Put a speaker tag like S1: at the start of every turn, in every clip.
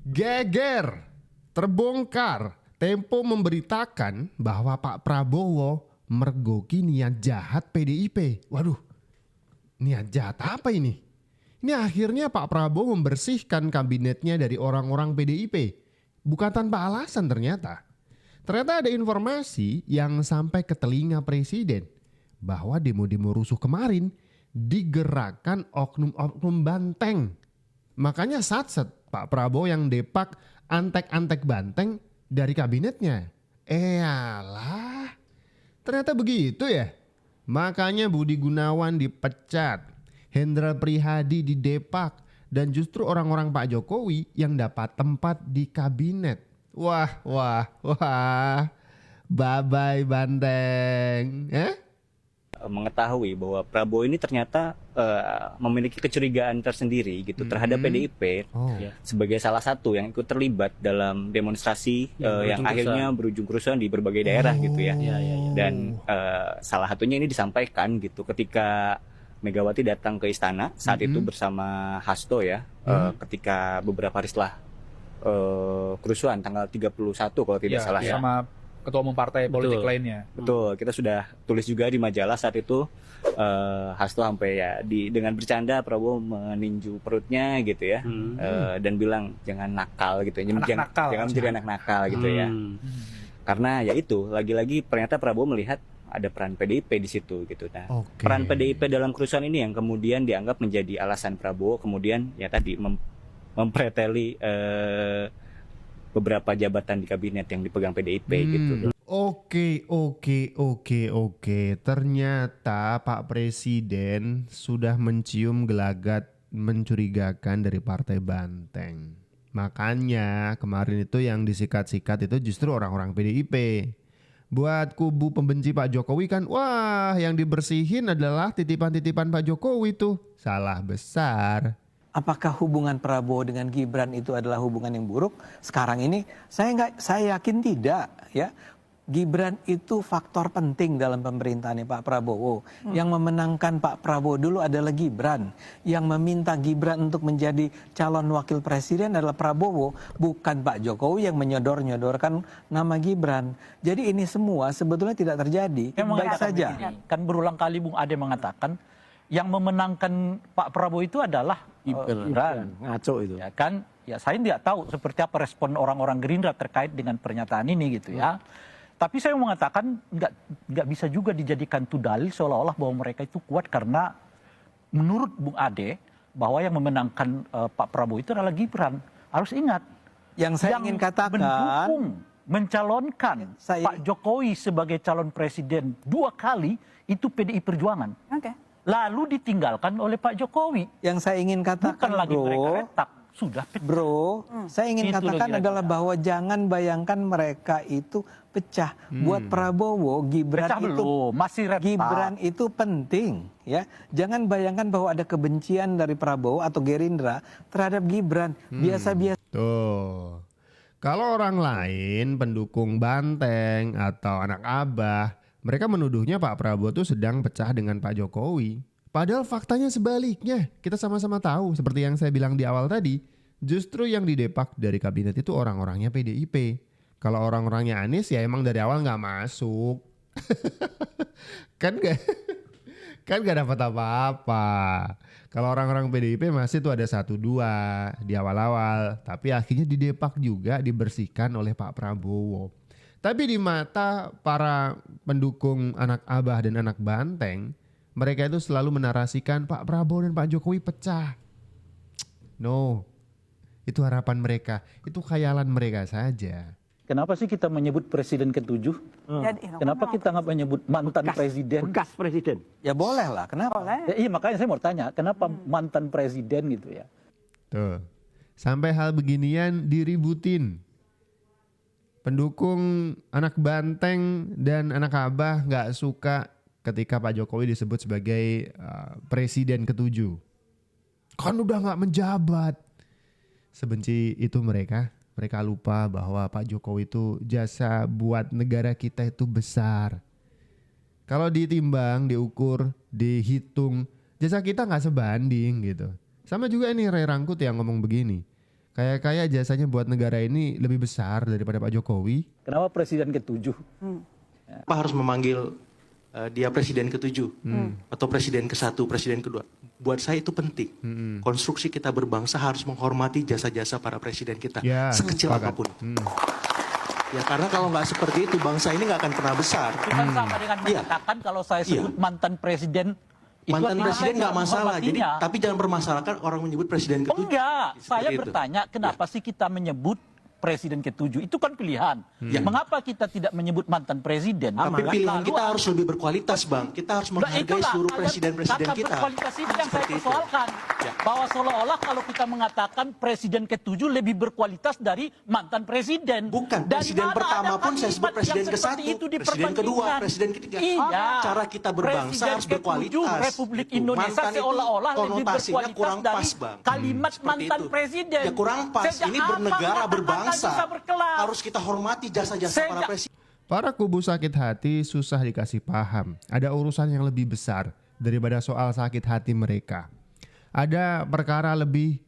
S1: Geger, terbongkar. Tempo memberitakan bahwa Pak Prabowo mergoki niat jahat PDIP. Waduh, niat jahat apa ini? Ini akhirnya Pak Prabowo membersihkan kabinetnya dari orang-orang PDIP. Bukan tanpa alasan ternyata. Ternyata ada informasi yang sampai ke telinga presiden bahwa demo-demo rusuh kemarin digerakkan oknum-oknum banteng. Makanya satset Pak Prabowo yang depak antek-antek banteng dari kabinetnya. Alah, ternyata begitu ya. Makanya Budi Gunawan dipecat, Hendra Prihadi didepak, dan justru orang-orang Pak Jokowi yang dapat tempat di kabinet. Wah, bye-bye banteng.
S2: Mengetahui bahwa Prabowo ini ternyata memiliki kecurigaan tersendiri gitu terhadap PDIP sebagai salah satu yang ikut terlibat dalam demonstrasi yang akhirnya berujung kerusuhan di berbagai daerah gitu ya. Dan salah satunya ini disampaikan gitu ketika Megawati datang ke istana saat itu bersama Hasto ya, ketika beberapa hari setelah kerusuhan tanggal 31 kalau tidak salah ya.
S3: Sama ketua umum partai politik lainnya.
S2: Betul, kita sudah tulis juga di majalah saat itu. Hasto sampai ya dengan bercanda Prabowo meninju perutnya gitu ya, dan bilang jangan nakal gitu, jangan menjadi anak nakal gitu ya. Karena ya itu lagi-lagi ternyata Prabowo melihat ada peran PDIP di situ gitu. Nah, peran PDIP dalam kerusuhan ini yang kemudian dianggap menjadi alasan Prabowo kemudian ya tadi mempreteli beberapa jabatan di kabinet yang dipegang PDIP gitu.
S1: Oke. Ternyata Pak Presiden sudah mencium gelagat mencurigakan dari Partai Banteng. Makanya kemarin itu yang disikat-sikat itu justru orang-orang PDIP. Buat kubu pembenci Pak Jokowi kan, wah yang dibersihin adalah titipan-titipan Pak Jokowi tuh. Salah besar.
S4: Apakah hubungan Prabowo dengan Gibran itu adalah hubungan yang buruk? Sekarang ini saya yakin tidak ya. Gibran itu faktor penting dalam pemerintahannya Pak Prabowo. Yang memenangkan Pak Prabowo dulu adalah Gibran. Yang meminta Gibran untuk menjadi calon wakil presiden adalah Prabowo, bukan Pak Jokowi yang menyodorkan nama Gibran. Jadi ini semua sebetulnya tidak terjadi. Baik saja.
S5: Kan berulang kali Bung Ade mengatakan yang memenangkan Pak Prabowo itu adalah Gibran.
S6: Ngaco itu.
S5: Ya kan? Ya saya tidak tahu seperti apa respon orang-orang Gerindra terkait dengan pernyataan ini gitu ya. Tapi saya mengatakan nggak bisa juga dijadikan itu dalil seolah-olah bahwa mereka itu kuat karena menurut Bung Ade bahwa yang memenangkan Pak Prabowo itu adalah Gibran. Harus ingat
S4: yang saya ingin katakan
S5: mendukung mencalonkan Pak Jokowi sebagai calon presiden 2 kali itu PDI Perjuangan. Lalu ditinggalkan oleh Pak Jokowi.
S4: Yang saya ingin katakan
S5: bukan lagi mereka retak. Sudah
S4: bro, saya ingin katakan adalah bahwa jangan bayangkan mereka itu pecah. Buat Prabowo, Gibran
S5: pecah
S4: itu
S5: masih
S4: Gibran itu penting, ya. Jangan bayangkan bahwa ada kebencian dari Prabowo atau Gerindra terhadap Gibran. Biasa-biasa.
S1: Tuh. Kalau orang lain pendukung Banteng atau anak Abah, mereka menuduhnya Pak Prabowo tuh sedang pecah dengan Pak Jokowi. Padahal faktanya sebaliknya. Kita sama-sama tahu seperti yang saya bilang di awal tadi. Justru yang didepak dari kabinet itu orang-orangnya PDIP. Kalau orang-orangnya Anies ya emang dari awal gak masuk. Kan gak dapat apa-apa. Kalau orang-orang PDIP masih tuh ada 1-2 di awal-awal. Tapi akhirnya didepak juga, dibersihkan oleh Pak Prabowo. Tapi di mata para pendukung anak Abah dan anak Banteng, mereka itu selalu menarasikan Pak Prabowo dan Pak Jokowi pecah. No, itu harapan mereka, itu khayalan mereka saja.
S5: Kenapa sih kita menyebut presiden ke-7? Kenapa kita nggak menyebut mantan presiden?
S6: Bekas presiden.
S4: Ya boleh lah, kenapa?
S5: Ya, iya makanya saya mau tanya, kenapa mantan presiden gitu ya?
S1: Tuh, sampai hal beginian diributin. Pendukung anak Banteng dan anak Abah nggak suka ketika Pak Jokowi disebut sebagai presiden ke-7. Kan udah gak menjabat. Sebenci itu mereka. Mereka lupa bahwa Pak Jokowi itu jasa buat negara kita itu besar. Kalau ditimbang, diukur, dihitung, jasa kita gak sebanding gitu. Sama juga nih Ray Rangkut yang ngomong begini. Kayak jasanya buat negara ini lebih besar daripada Pak Jokowi.
S5: Kenapa presiden ke-7?
S6: Apa harus memanggil dia presiden ke-7 atau presiden ke-1, presiden ke-2? Buat saya itu penting. Konstruksi kita berbangsa harus menghormati jasa-jasa para presiden kita,
S1: Ya,
S6: sekecil
S1: sepakat.
S6: apapun. Ya karena kalau nggak seperti itu bangsa ini nggak akan pernah besar.
S5: Itu kan sama dengan
S6: Iya.
S5: mengatakan kalau saya sebut mantan presiden, itu
S6: Mantan
S5: artinya
S6: presiden
S5: saya
S6: nggak masalah. Jadi
S5: menghormatinya.
S6: tapi jangan permasalahkan orang menyebut presiden ke-7.
S5: Enggak,
S6: Seperti
S5: saya
S6: itu.
S5: bertanya kenapa sih kita menyebut presiden ke-7? Itu kan pilihan. Mengapa kita tidak menyebut mantan presiden?
S6: Tapi pilihan
S5: Lalu
S6: kita harus lebih berkualitas, Bang. Kita harus
S5: Nah,
S6: menghargai
S5: itulah,
S6: seluruh
S5: ada
S6: presiden-presiden
S5: kata
S6: kita.
S5: berkualitas ini yang saya
S6: Seperti itu.
S5: persoalkan.
S6: Ya.
S5: Bahwa seolah-olah kalau kita mengatakan presiden ke-7 lebih berkualitas dari mantan presiden.
S6: Bukan,
S5: Dari
S6: presiden
S5: mana
S6: pertama
S5: ada
S6: pun saya sebut
S5: kalimat
S6: presiden
S5: yang seperti
S6: ke-1,
S5: itu
S6: presiden kedua,
S5: diperbandingkan?
S6: presiden ketiga.
S5: Iya.
S6: Cara kita berbangsa
S5: Presiden
S6: harus berkualitas.
S5: ke-7 Republik
S6: Gitu.
S5: Indonesia
S6: Mantan itu
S5: seolah-olah lebih
S6: konotasinya
S5: berkualitas
S6: kurang
S5: dari
S6: pas, Bang.
S5: kalimat
S6: Seperti
S5: mantan
S6: itu.
S5: presiden.
S6: Ya kurang pas.
S5: Sejak
S6: Ini
S5: apa
S6: bernegara,
S5: kata-kata
S6: berbangsa.
S5: bisa berkelas?
S6: Harus kita hormati jasa-jasa para
S5: Sejak-
S6: presiden.
S1: Para kubu sakit hati susah dikasih paham. Ada urusan yang lebih besar daripada soal sakit hati mereka. Ada perkara lebih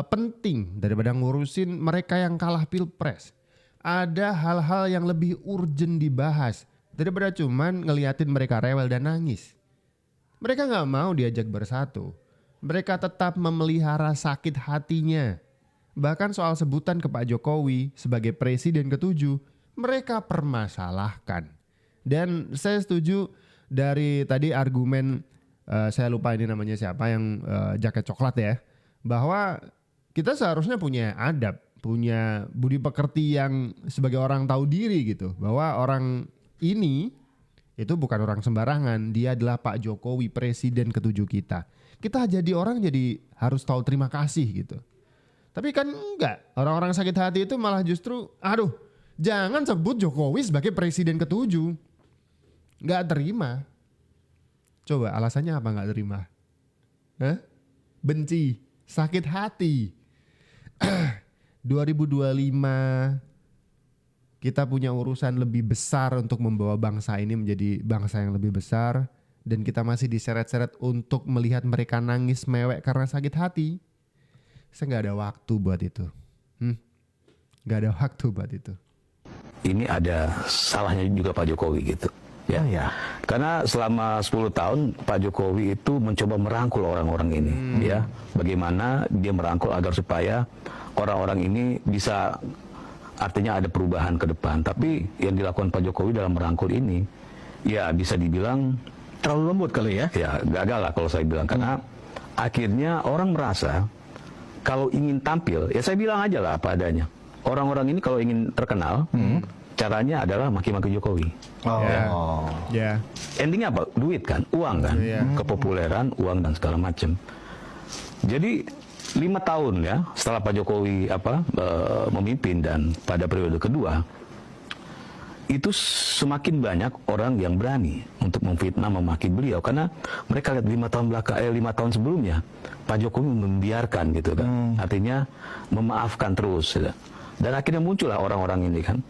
S1: penting daripada ngurusin mereka yang kalah pilpres. Ada hal-hal yang lebih urgent dibahas daripada cuman ngeliatin mereka rewel dan nangis. Mereka nggak mau diajak bersatu. Mereka tetap memelihara sakit hatinya. Bahkan soal sebutan ke Pak Jokowi sebagai presiden ke-7, mereka permasalahkan. Dan saya setuju dari tadi argumen, saya lupa ini namanya siapa yang jaket coklat ya, bahwa kita seharusnya punya adab, punya budi pekerti yang sebagai orang tahu diri gitu. Bahwa orang ini itu bukan orang sembarangan, dia adalah Pak Jokowi, presiden ke-7 kita. Kita jadi orang jadi harus tahu terima kasih gitu. Tapi kan enggak, orang-orang sakit hati itu malah justru, aduh jangan sebut Jokowi sebagai presiden ke-7. Enggak terima. Coba alasannya apa enggak terima? Hah? Benci, sakit hati. 2025 kita punya urusan lebih besar untuk membawa bangsa ini menjadi bangsa yang lebih besar. Dan kita masih diseret-seret untuk melihat mereka nangis mewek karena sakit hati. Saya nggak ada waktu buat itu. Nggak ada waktu buat itu.
S7: Ini ada salahnya juga Pak Jokowi gitu. Ya. Karena selama 10 tahun Pak Jokowi itu mencoba merangkul orang-orang ini. Ya, bagaimana dia merangkul agar supaya orang-orang ini bisa, artinya ada perubahan ke depan. Tapi yang dilakukan Pak Jokowi dalam merangkul ini, ya bisa dibilang
S8: terlalu lembut kali ya?
S7: Ya gagal lah kalau saya bilang. Karena akhirnya orang merasa kalau ingin tampil, ya saya bilang aja lah apa adanya. Orang-orang ini kalau ingin terkenal, caranya adalah maki-maki Jokowi.
S1: Ya.
S7: Endingnya apa? Duit kan, uang kan, kepopuleran, uang dan segala macam. Jadi 5 tahun ya setelah Pak Jokowi memimpin dan pada periode kedua, itu semakin banyak orang yang berani untuk memfitnah, memaki beliau karena mereka lihat 5 tahun sebelumnya Pak Jokowi membiarkan gitu kan, artinya memaafkan terus. Ya. Dan akhirnya muncullah orang-orang ini kan.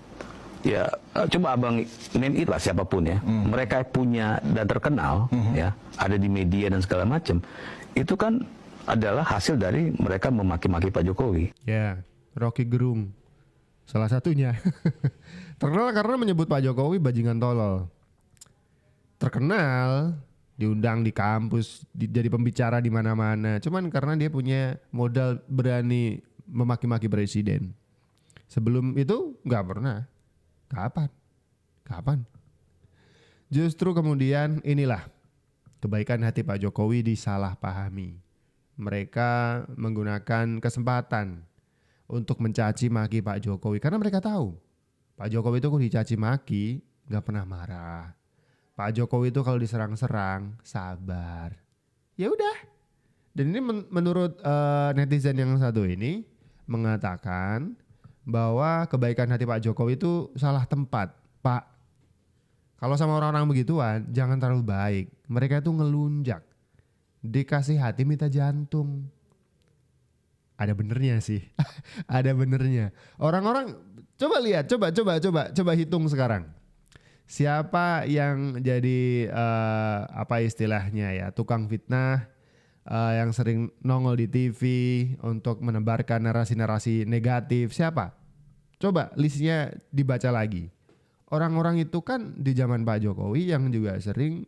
S7: Ya coba abang name it lah siapapun ya, mereka punya dan terkenal ya, ada di media dan segala macam. Itu kan adalah hasil dari mereka memaki-maki Pak Jokowi.
S1: Ya, Rocky Gerung salah satunya. Terkenal karena menyebut Pak Jokowi bajingan tolol. Terkenal, diundang di kampus, jadi pembicara di mana-mana. Cuman karena dia punya modal berani memaki-maki presiden. Sebelum itu nggak pernah. Kapan? Justru kemudian inilah kebaikan hati Pak Jokowi disalahpahami. Mereka menggunakan kesempatan untuk mencaci maki Pak Jokowi karena mereka tahu Pak Jokowi itu kalau dicaci maki nggak pernah marah. Pak Jokowi itu kalau diserang-serang sabar. Ya udah. Dan ini menurut netizen yang satu ini mengatakan bahwa kebaikan hati Pak Jokowi itu salah tempat. Pak, kalau sama orang-orang begituan jangan terlalu baik. Mereka itu ngelunjak. Dikasih hati minta jantung. Ada benernya sih. Ada benernya. Orang-orang coba lihat, coba hitung sekarang. Siapa yang jadi apa istilahnya ya, tukang fitnah, yang sering nongol di TV untuk menebarkan narasi-narasi negatif. Siapa? Coba listnya dibaca lagi. Orang-orang itu kan di zaman Pak Jokowi yang juga sering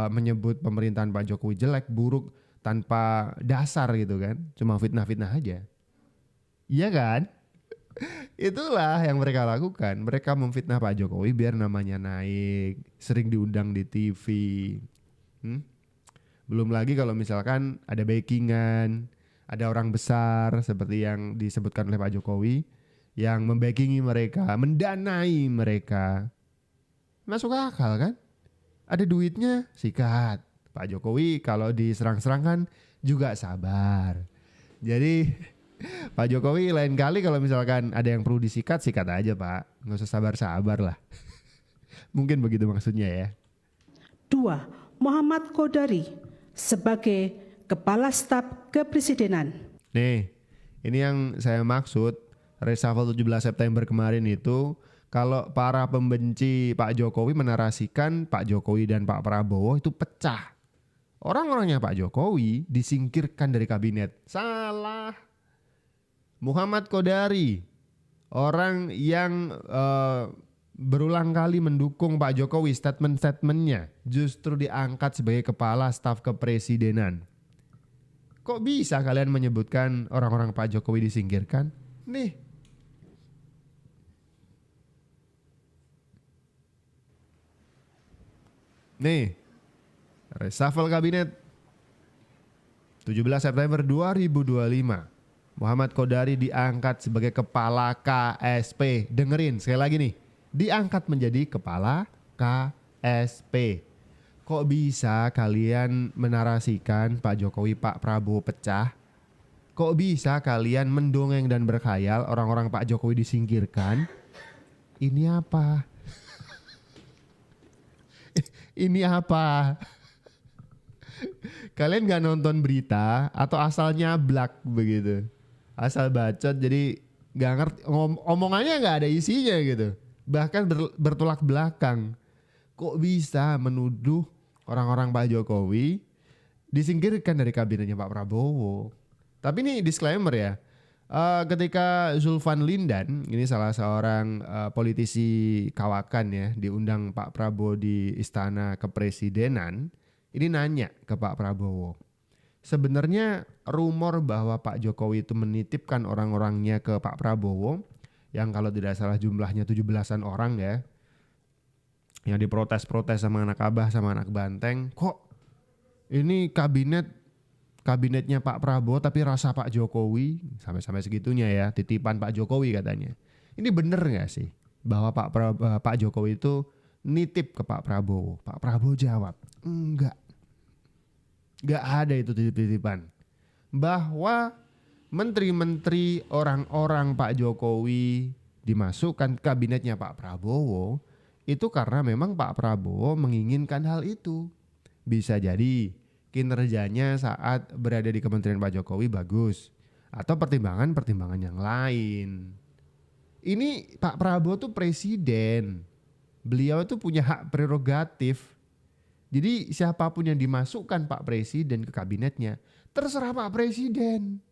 S1: menyebut pemerintahan Pak Jokowi jelek, buruk, tanpa dasar gitu kan. Cuma fitnah-fitnah aja. Iya kan? Itulah yang mereka lakukan. Mereka memfitnah Pak Jokowi biar namanya naik, sering diundang di TV. Belum lagi kalau misalkan ada backingan, ada orang besar seperti yang disebutkan oleh Pak Jokowi yang membackingi mereka, mendanai mereka. Masuk akal kan? Ada duitnya, sikat. Pak Jokowi kalau diserang-serang kan juga sabar. Jadi Pak Jokowi lain kali kalau misalkan ada yang perlu disikat, sikat aja Pak. Nggak usah sabar-sabar lah. Mungkin begitu maksudnya ya.
S8: 2. Muhammad Kodari sebagai Kepala Staf Kepresidenan.
S1: Nih, ini yang saya maksud reshuffle 17 September kemarin itu kalau para pembenci Pak Jokowi menarasikan Pak Jokowi dan Pak Prabowo itu pecah. Orang-orangnya Pak Jokowi disingkirkan dari kabinet. Salah. Muhammad Kodari, orang yang berulang kali mendukung Pak Jokowi, statement-statementnya justru diangkat sebagai kepala staf kepresidenan. Kok bisa kalian menyebutkan orang-orang Pak Jokowi disingkirkan? Nih. Reshuffle kabinet 17 September 2025. Muhammad Kodari diangkat sebagai kepala KSP. Dengerin sekali lagi nih. Diangkat menjadi kepala KSP. Kok bisa kalian menarasikan Pak Jokowi, Pak Prabowo pecah? Kok bisa kalian mendongeng dan berkhayal orang-orang Pak Jokowi disingkirkan? Ini apa? Ini apa? Kalian gak nonton berita atau asal nyablak begitu? Asal bacot jadi gak ngerti, omongannya gak ada isinya gitu. Bahkan bertolak belakang. Kok bisa menuduh orang-orang Pak Jokowi disingkirkan dari kabinetnya Pak Prabowo? Tapi ini disclaimer ya. Ketika Zulfan Lindan, ini salah seorang politisi kawakan ya, diundang Pak Prabowo di Istana Kepresidenan, ini nanya ke Pak Prabowo. Sebenarnya rumor bahwa Pak Jokowi itu menitipkan orang-orangnya ke Pak Prabowo, yang kalau tidak salah jumlahnya 17-an orang ya, yang diprotes-protes sama anak Abah sama anak Banteng, kok ini kabinetnya Pak Prabowo tapi rasa Pak Jokowi, sampai segitunya ya, titipan Pak Jokowi katanya. Ini bener gak sih bahwa Pak Jokowi itu nitip ke Pak Prabowo? Pak Prabowo jawab, enggak. Gak ada itu titip-titipan. Bahwa menteri-menteri orang-orang Pak Jokowi dimasukkan ke kabinetnya Pak Prabowo itu karena memang Pak Prabowo menginginkan hal itu. Bisa jadi kinerjanya saat berada di Kementerian Pak Jokowi bagus atau pertimbangan-pertimbangan yang lain. Ini Pak Prabowo tuh presiden. Beliau tuh punya hak prerogatif. Jadi siapapun yang dimasukkan Pak Presiden ke kabinetnya terserah Pak Presiden.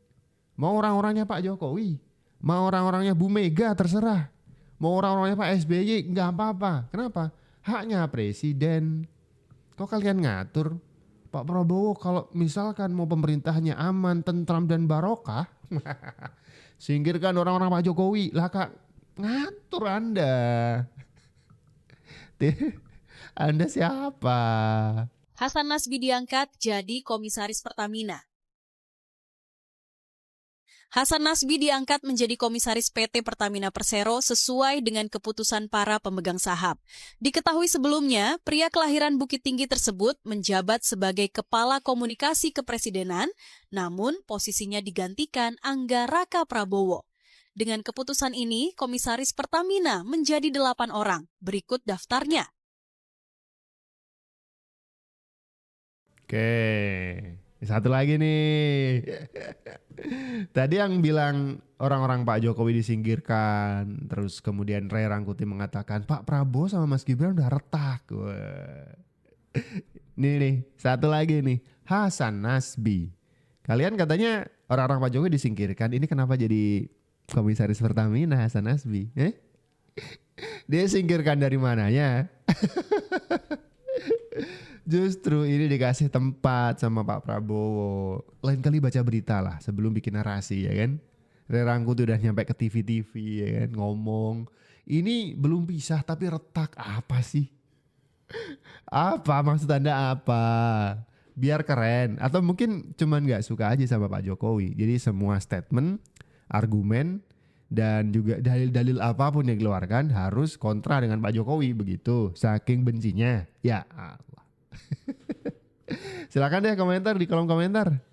S1: Mau orang-orangnya Pak Jokowi, mau orang-orangnya Bu Mega terserah. Mau orang-orangnya Pak SBY nggak apa-apa. Kenapa? Haknya presiden. Kok kalian ngatur? Pak Prabowo kalau misalkan mau pemerintahannya aman, tentram dan barokah, singkirkan orang-orang Pak Jokowi. Lah Kak, ngatur Anda. Anda siapa?
S9: Hasan Nasbi diangkat jadi komisaris Pertamina. Hasan Nasbi diangkat menjadi komisaris PT Pertamina Persero sesuai dengan keputusan para pemegang saham. Diketahui sebelumnya, pria kelahiran Bukit Tinggi tersebut menjabat sebagai Kepala Komunikasi Kepresidenan, namun posisinya digantikan Angga Raka Prabowo. Dengan keputusan ini, komisaris Pertamina menjadi 8 orang. Berikut daftarnya.
S1: Oke, satu lagi nih. Tadi yang bilang orang-orang Pak Jokowi disingkirkan, terus kemudian Ray Rangkuti mengatakan Pak Prabowo sama Mas Gibran udah retak. Wah. Nih, satu lagi nih. Hasan Nasbi. Kalian katanya orang-orang Pak Jokowi disingkirkan. Ini kenapa jadi komisaris Pertamina Hasan Nasbi? Dia singkirkan dari mananya? Justru ini dikasih tempat sama Pak Prabowo. Lain kali baca berita lah sebelum bikin narasi ya kan. Rerangku tuh udah nyampe ke TV-TV ya kan, ngomong. Ini belum pisah tapi retak. Apa sih? Apa maksud Anda apa? Biar keren. Atau mungkin cuman gak suka aja sama Pak Jokowi. Jadi semua statement, argumen, dan juga dalil-dalil apapun yang dikeluarkan harus kontra dengan Pak Jokowi. Begitu. Saking bencinya. Ya Allah. Silakan deh komentar di kolom komentar.